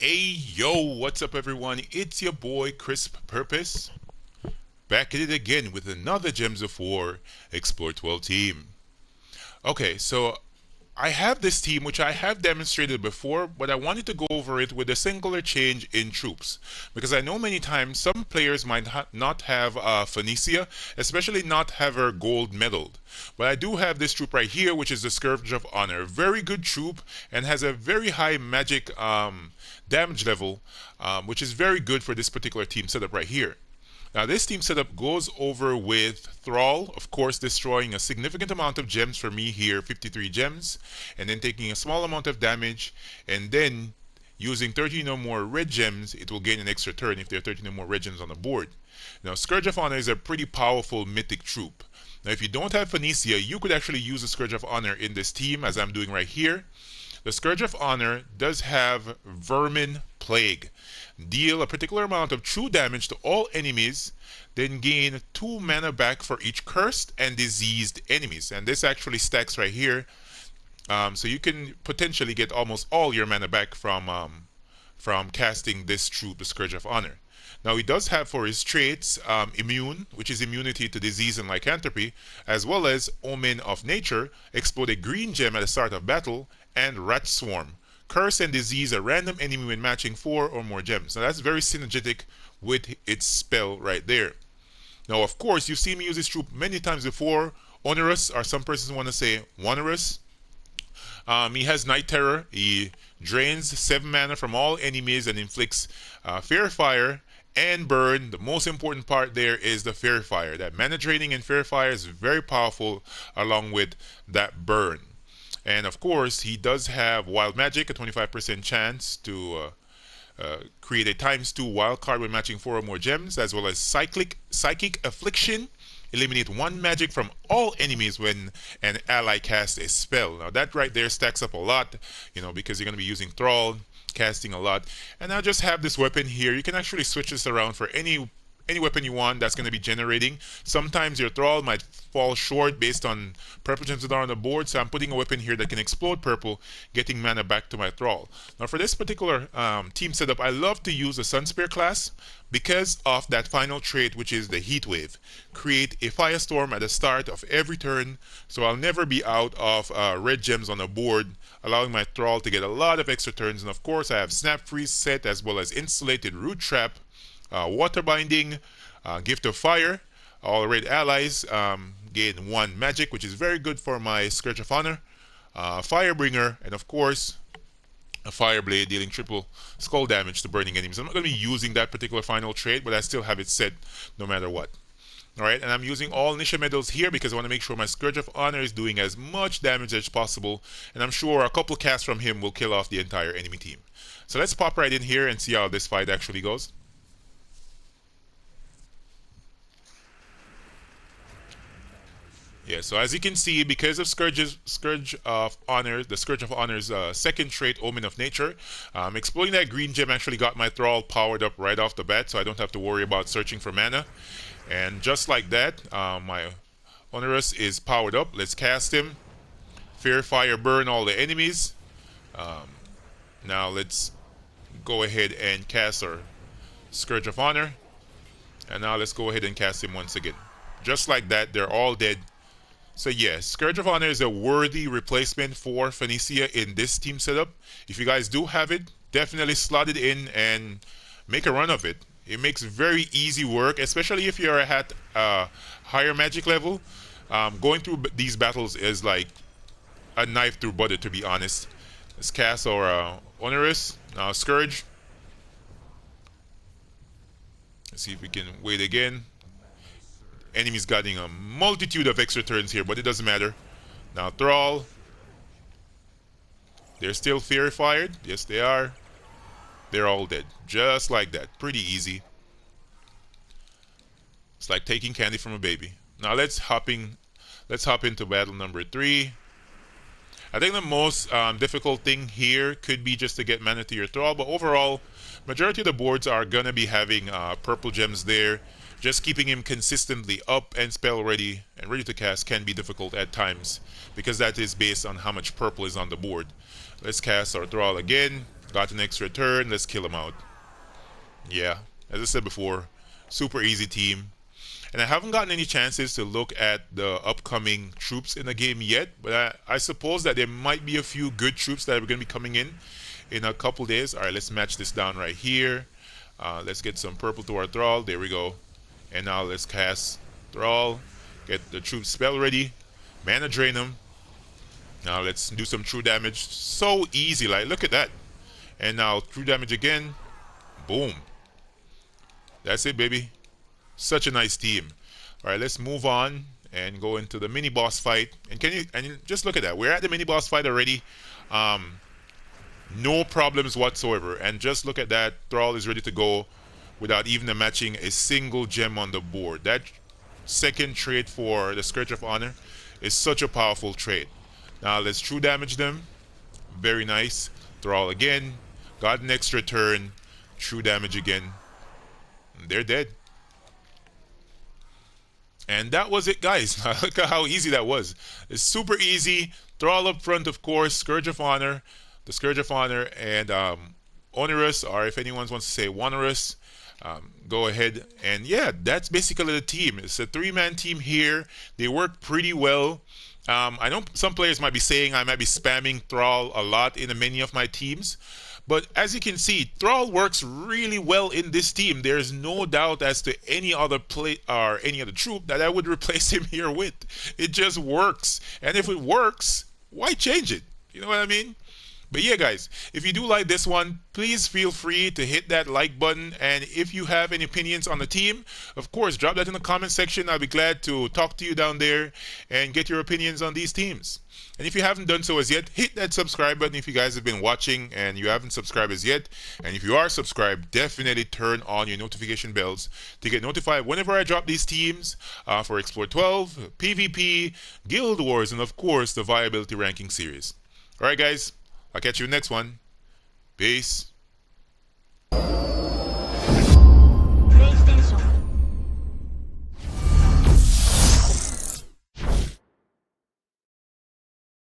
Hey yo, what's up everyone? It's your boy CrispPurpose, back at it again with another Gems of War Explore 12 team. Okay, so I have this team which I have demonstrated before, but I wanted to go over it with a singular change in troops. Because I know many times some players might not have Phoenicia, especially not have her gold medaled. But I do have this troop right here, which is the Scourge of Honor. Very good troop and has a very high magic damage level, which is very good for this particular team setup right here. Now this team setup goes over with Thrall, of course destroying a significant amount of gems for me here, 53 gems, and then taking a small amount of damage, and then using 13 or more red gems, it will gain an extra turn if there are 13 or more red gems on the board. Now Scourge of Honor is a pretty powerful mythic troop. Now if you don't have Phoenicia, you could actually use the Scourge of Honor in this team, as I'm doing right here. The Scourge of Honor does have Vermin Plague. Deal a particular amount of true damage to all enemies, then gain 2 mana back for each cursed and diseased enemies. And this actually stacks right here. So you can potentially get almost all your mana back from casting this troop, the Scourge of Honor. Now he does have for his traits Immune, which is immunity to disease and lycanthropy, as well as Omen of Nature, explode a green gem at the start of battle, and Rat Swarm, curse and disease a random enemy when matching 4 or more gems. Now that's very synergetic with its spell right there. Now of course you've seen me use this troop many times before. Oneiros, or some persons want to say Oneiros. He has Night Terror. He drains 7 mana from all enemies and inflicts Fair Fire and Burn. The most important part there is the Fair Fire. That mana draining and Fair Fire is very powerful along with that Burn. And of course, he does have Wild Magic, a 25% chance to create a ×2 wild card when matching 4 or more gems, as well as Psychic Affliction. Eliminate 1 magic from all enemies when an ally casts a spell. Now that right there stacks up a lot, because you're going to be using Thrall, casting a lot. And I just have this weapon here. You can actually switch this around for any weapon you want that's going to be generating. Sometimes your Thrall might fall short based on purple gems that are on the board, so I'm putting a weapon here that can explode purple, getting mana back to my Thrall. Now for this particular team setup, I love to use the Sunpear Class because of that final trait, which is the Heat Wave. Create a firestorm at the start of every turn, so I'll never be out of red gems on the board, allowing my Thrall to get a lot of extra turns. And of course I have Snap Freeze set, as well as Insulated Root Trap, Water Binding, Gift of Fire. All red allies gain 1 magic, which is very good for my Scourge of Honor. Firebringer, and of course a Fireblade, dealing triple skull damage to burning enemies. I'm not going to be using that particular final trait, but I still have it set no matter what. Alright, and I'm using all Nisha medals here because I want to make sure my Scourge of Honor is doing as much damage as possible, and I'm sure a couple casts from him will kill off the entire enemy team. So let's pop right in here and see how this fight actually goes. Yeah, so as you can see, because of Scourge of Honor, the Scourge of Honor's second trait, Omen of Nature, exploding that green gem actually got my Thrall powered up right off the bat, so I don't have to worry about searching for mana. And just like that, my Oneiros is powered up. Let's cast him. Fair Fire, burn all the enemies. Now let's go ahead and cast our Scourge of Honor. And now let's go ahead and cast him once again. Just like that, they're all dead. So yes, Scourge of Honor is a worthy replacement for Phoenicia in this team setup. If you guys do have it, definitely slot it in and make a run of it. It makes very easy work, especially if you're at higher magic level. Going through these battles is like a knife through butter, to be honest. Let's cast our Oneiros. Now Scourge. Let's see if we can wait again. Enemies getting a multitude of extra turns here, but it doesn't matter. Now Thrall. They're still Fair Fired. Yes, they are. They're all dead. Just like that. Pretty easy. It's like taking candy from a baby. Now let's hop into battle number 3. I think the most difficult thing here could be just to get mana to your Thrall, but overall, majority of the boards are gonna be having purple gems there. Just keeping him consistently up and spell ready and ready to cast can be difficult at times, because that is based on how much purple is on the board. Let's cast our Thrall again. Got an extra turn. Let's kill him out. Yeah, as I said before, super easy team. And I haven't gotten any chances to look at the upcoming troops in the game yet, but I suppose that there might be a few good troops that are going to be coming in a couple days. All right, let's match this down right here. Let's get some purple to our Thrall. There we go. And now let's cast Thrall. Get the troop spell ready. Mana drain them. Now let's do some true damage. So easy, like look at that. And now true damage again. Boom. That's it, baby. Such a nice team. All right, let's move on and go into the mini boss fight. And just look at that. We're at the mini boss fight already. No problems whatsoever. And just look at that. Thrall is ready to go without even matching a single gem on the board. That second trait for the Scourge of Honor is such a powerful trait. Now let's true damage them. Very nice. Thrall again. Got an extra turn. True damage again. They're dead. And that was it, guys. Look at how easy that was. It's super easy. Thrall up front, of course. Scourge of Honor. The Scourge of Honor and Oneiros, or if anyone wants to say Oneiros, go ahead. And yeah, that's basically the team. It's a three-man team here. They work pretty well. I know some players might be saying I might be spamming Thrall a lot in many of my teams. But as you can see, Thrall works really well in this team. There's no doubt as to any other play or any other troop that I would replace him here with. It just works. And if it works, why change it? You know what I mean? But yeah, guys, if you do like this one, please feel free to hit that like button. And if you have any opinions on the team, of course, drop that in the comment section. I'll be glad to talk to you down there and get your opinions on these teams. And if you haven't done so as yet, hit that subscribe button if you guys have been watching and you haven't subscribed as yet. And if you are subscribed, definitely turn on your notification bells to get notified whenever I drop these teams for Explore 12, PvP, Guild Wars, and of course, the Viability Ranking Series. Alright, guys. I'll catch you in the next one. Peace.